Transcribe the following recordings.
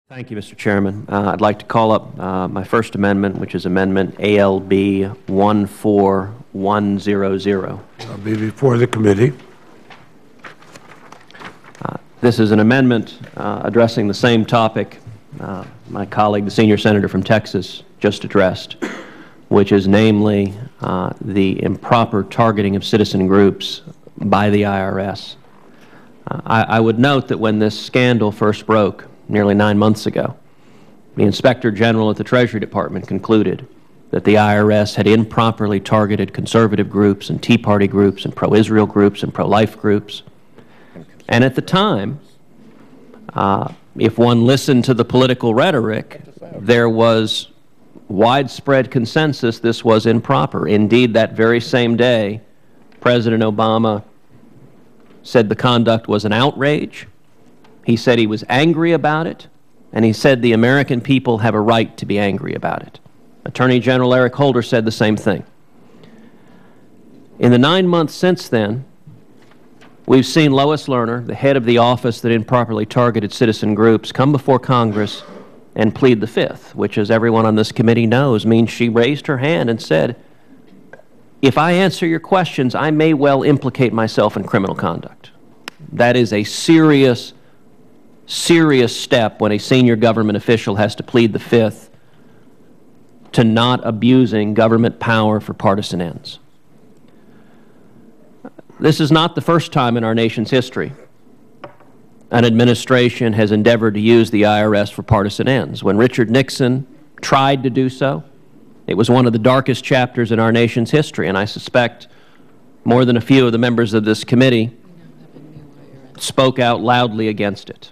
Thank you, Mr. Chairman. I'd like to call up my first amendment, which is Amendment ALB 14100. I'll be before the committee. This is an amendment addressing the same topic my colleague, the senior senator from Texas, just addressed, which is namely the improper targeting of citizen groups by the IRS. I would note that when this scandal first broke, nearly 9 months ago, the Inspector General at the Treasury Department concluded that the IRS had improperly targeted conservative groups and Tea Party groups and pro-Israel groups and pro-life groups. And at the time, if one listened to the political rhetoric, there was widespread consensus this was improper. Indeed, that very same day, President Obama said the conduct was an outrage. He said he was angry about it, and he said the American people have a right to be angry about it. Attorney General Eric Holder said the same thing. In the 9 months since then, we've seen Lois Lerner, the head of the office that improperly targeted citizen groups, come before Congress and plead the Fifth, which, as everyone on this committee knows, means she raised her hand and said, if I answer your questions, I may well implicate myself in criminal conduct. That is a serious step when a senior government official has to plead the Fifth to not abusing government power for partisan ends. This is not the first time in our nation's history an administration has endeavored to use the IRS for partisan ends. When Richard Nixon tried to do so, it was one of the darkest chapters in our nation's history, and I suspect more than a few of the members of this committee spoke out loudly against it.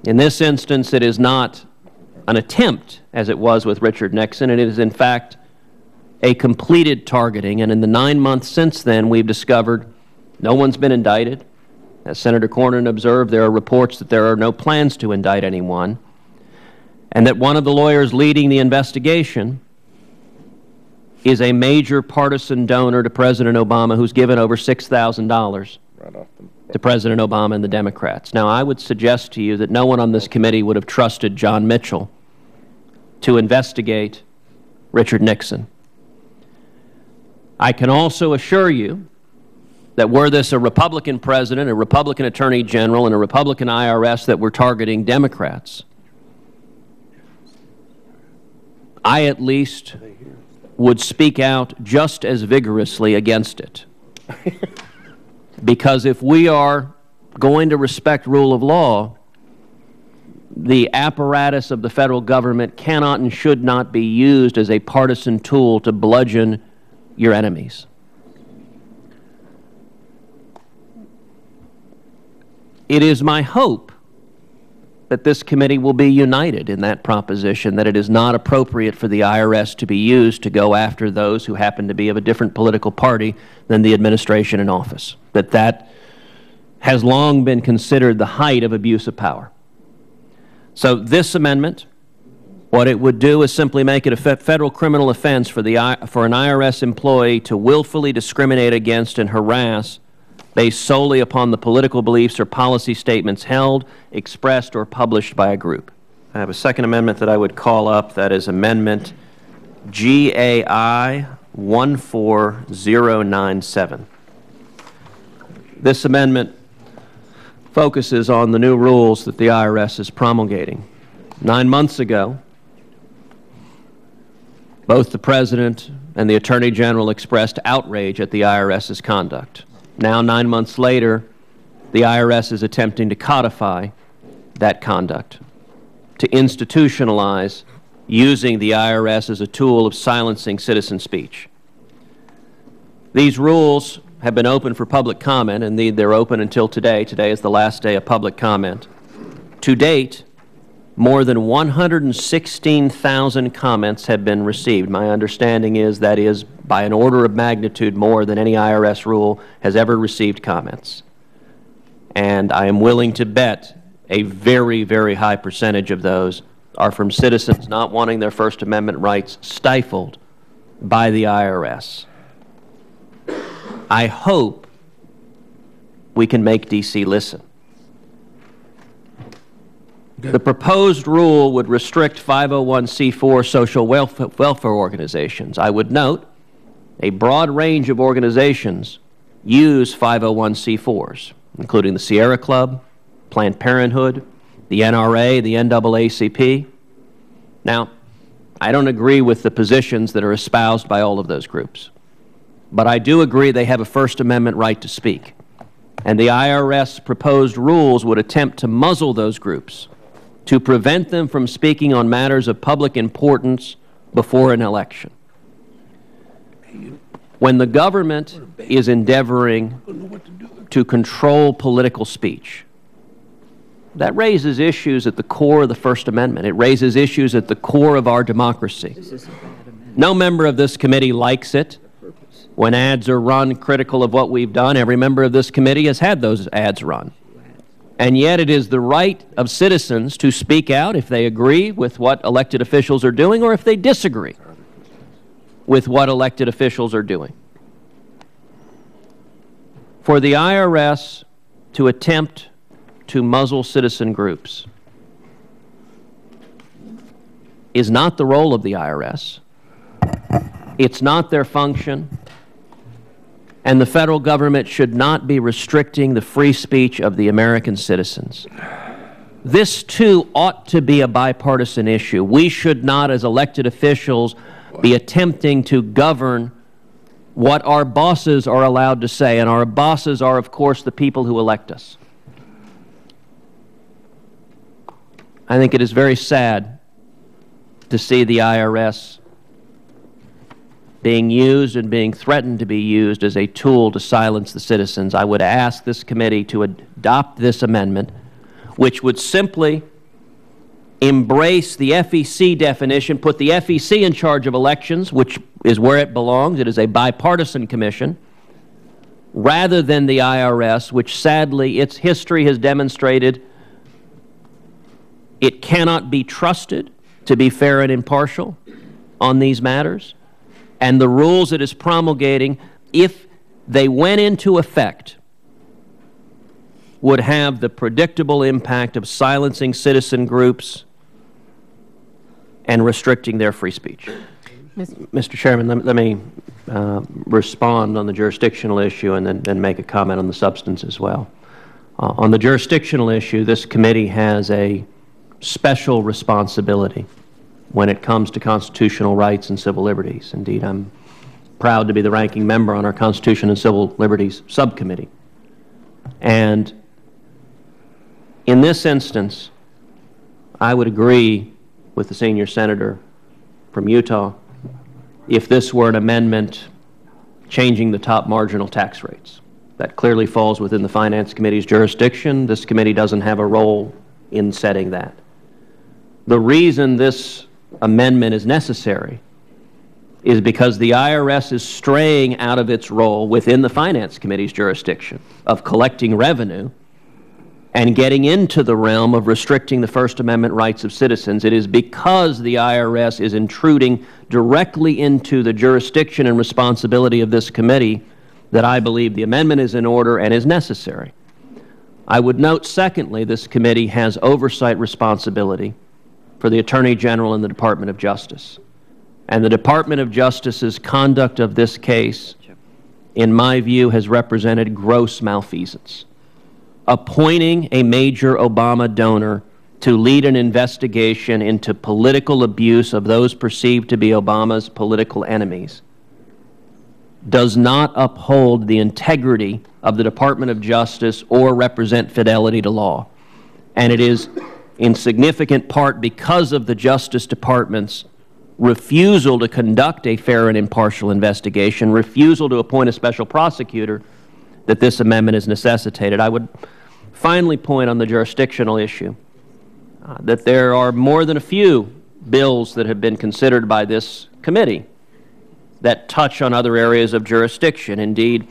In this instance, it is not an attempt, as it was with Richard Nixon. It is, in fact, a completed targeting. And in the 9 months since then, we've discovered no one's been indicted. As Senator Cornyn observed, there are reports that there are no plans to indict anyone, and that one of the lawyers leading the investigation is a major partisan donor to President Obama who's given over $6,000 to President Obama and the Democrats. Now, I would suggest to you that no one on this committee would have trusted John Mitchell to investigate Richard Nixon. I can also assure you that were this a Republican president, a Republican attorney general, and a Republican IRS that were targeting Democrats, I at least would speak out just as vigorously against it. Because if we are going to respect rule of law, the apparatus of the federal government cannot and should not be used as a partisan tool to bludgeon your enemies. It is my hope that this committee will be united in that proposition, that it is not appropriate for the IRS to be used to go after those who happen to be of a different political party than the administration in office, that has long been considered the height of abuse of power. So this amendment, what it would do is simply make it a federal criminal offense for an IRS employee to willfully discriminate against and harass based solely upon the political beliefs or policy statements held, expressed, or published by a group. I have a second amendment that I would call up. That is Amendment GAI 14097. This amendment focuses on the new rules that the IRS is promulgating. 9 months ago, both the President and the Attorney General expressed outrage at the IRS's conduct. Now, 9 months later, the IRS is attempting to codify that conduct, to institutionalize using the IRS as a tool of silencing citizen speech. These rules have been open for public comment. Indeed, they're open until today. Today is the last day of public comment. To date, more than 116,000 comments have been received. My understanding is that is by an order of magnitude more than any IRS rule has ever received comments. And I am willing to bet a very, very high percentage of those are from citizens not wanting their First Amendment rights stifled by the IRS. I hope we can make D.C. listen. The proposed rule would restrict 501c4 social welfare organizations. I would note a broad range of organizations use 501c4s, including the Sierra Club, Planned Parenthood, the NRA, the NAACP. Now, I don't agree with the positions that are espoused by all of those groups, but I do agree they have a First Amendment right to speak, and the IRS proposed rules would attempt to muzzle those groups to prevent them from speaking on matters of public importance before an election. When the government is endeavoring to control political speech, that raises issues at the core of the First Amendment. It raises issues at the core of our democracy. No member of this committee likes it. When ads are run critical of what we've done, every member of this committee has had those ads run. And yet it is the right of citizens to speak out if they agree with what elected officials are doing or if they disagree with what elected officials are doing. For the IRS to attempt to muzzle citizen groups is not the role of the IRS. It's not their function. And the federal government should not be restricting the free speech of the American citizens. This, too, ought to be a bipartisan issue. We should not, as elected officials, be attempting to govern what our bosses are allowed to say, and our bosses are, of course, the people who elect us. I think it is very sad to see the IRS being used and being threatened to be used as a tool to silence the citizens. I would ask this committee to adopt this amendment, which would simply embrace the FEC definition, put the FEC in charge of elections, which is where it belongs. It is a bipartisan commission, rather than the IRS, which sadly its history has demonstrated it cannot be trusted to be fair and impartial on these matters. And the rules it is promulgating, if they went into effect, would have the predictable impact of silencing citizen groups and restricting their free speech. Mr. Chairman, let me respond on the jurisdictional issue and then make a comment on the substance as well. On the jurisdictional issue, this committee has a special responsibility when it comes to constitutional rights and civil liberties. Indeed, I'm proud to be the ranking member on our Constitution and Civil Liberties Subcommittee. And in this instance, I would agree with the senior senator from Utah if this were an amendment changing the top marginal tax rates. That clearly falls within the Finance Committee's jurisdiction. This committee doesn't have a role in setting that. The reason this amendment is necessary is because the IRS is straying out of its role within the Finance Committee's jurisdiction of collecting revenue and getting into the realm of restricting the First Amendment rights of citizens. It is because the IRS is intruding directly into the jurisdiction and responsibility of this committee that I believe the amendment is in order and is necessary. I would note, secondly, this committee has oversight responsibility for the Attorney General and the Department of Justice. And the Department of Justice's conduct of this case, in my view, has represented gross malfeasance. Appointing a major Obama donor to lead an investigation into political abuse of those perceived to be Obama's political enemies does not uphold the integrity of the Department of Justice or represent fidelity to law. And it is in significant part because of the Justice Department's refusal to conduct a fair and impartial investigation, refusal to appoint a special prosecutor, that this amendment is necessitated. I would finally point on the jurisdictional issue that there are more than a few bills that have been considered by this committee that touch on other areas of jurisdiction. Indeed,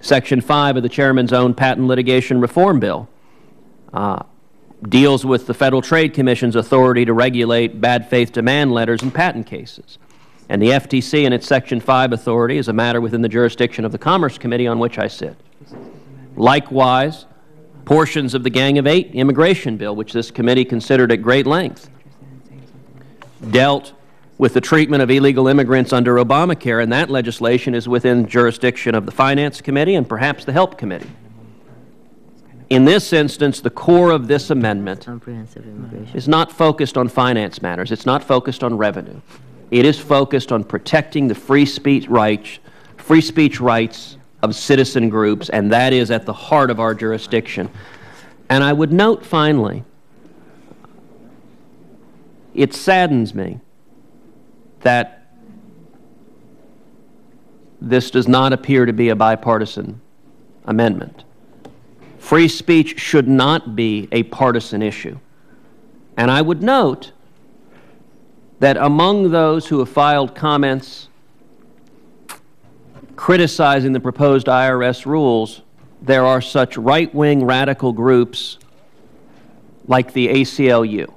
Section 5 of the Chairman's own Patent Litigation Reform Bill deals with the Federal Trade Commission's authority to regulate bad faith demand letters in patent cases. And the FTC and its Section 5 authority is a matter within the jurisdiction of the Commerce Committee on which I sit. Likewise, Portions of the Gang of Eight immigration bill, which this committee considered at great length, dealt with the treatment of illegal immigrants under Obamacare, and that legislation is within jurisdiction of the Finance Committee and perhaps the Help Committee. In this instance, the core of this amendment is not focused on finance matters. It's not focused on revenue. It is focused on protecting the free speech rights of citizen groups, and that is at the heart of our jurisdiction. And I would note finally, it saddens me that this does not appear to be a bipartisan amendment. Free speech should not be a partisan issue. And I would note that among those who have filed comments criticizing the proposed IRS rules, there are such right-wing radical groups like the ACLU.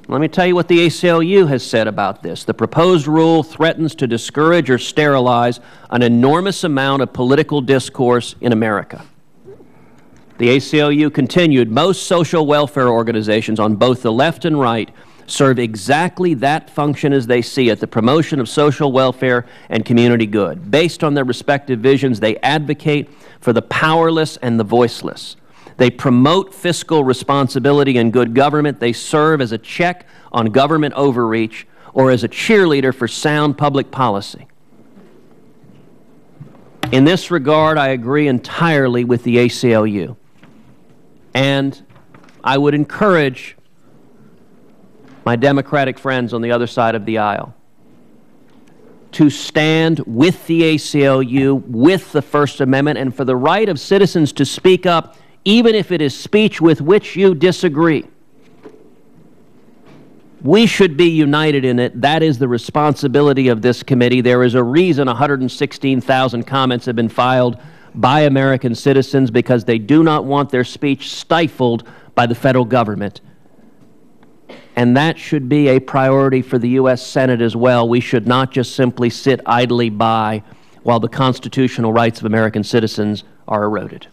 Let me tell you what the ACLU has said about this. The proposed rule threatens to discourage or sterilize an enormous amount of political discourse in America. The ACLU continued, most social welfare organizations on both the left and right serve exactly that function as they see it, the promotion of social welfare and community good. Based on their respective visions, they advocate for the powerless and the voiceless. They promote fiscal responsibility and good government. They serve as a check on government overreach or as a cheerleader for sound public policy. In this regard, I agree entirely with the ACLU. And I would encourage my Democratic friends on the other side of the aisle to stand with the ACLU, with the First Amendment, and for the right of citizens to speak up, even if it is speech with which you disagree. We should be united in it. That is the responsibility of this committee. There is a reason 116,000 comments have been filed by American citizens, because they do not want their speech stifled by the federal government. And that should be a priority for the U.S. Senate as well. We should not just simply sit idly by while the constitutional rights of American citizens are eroded.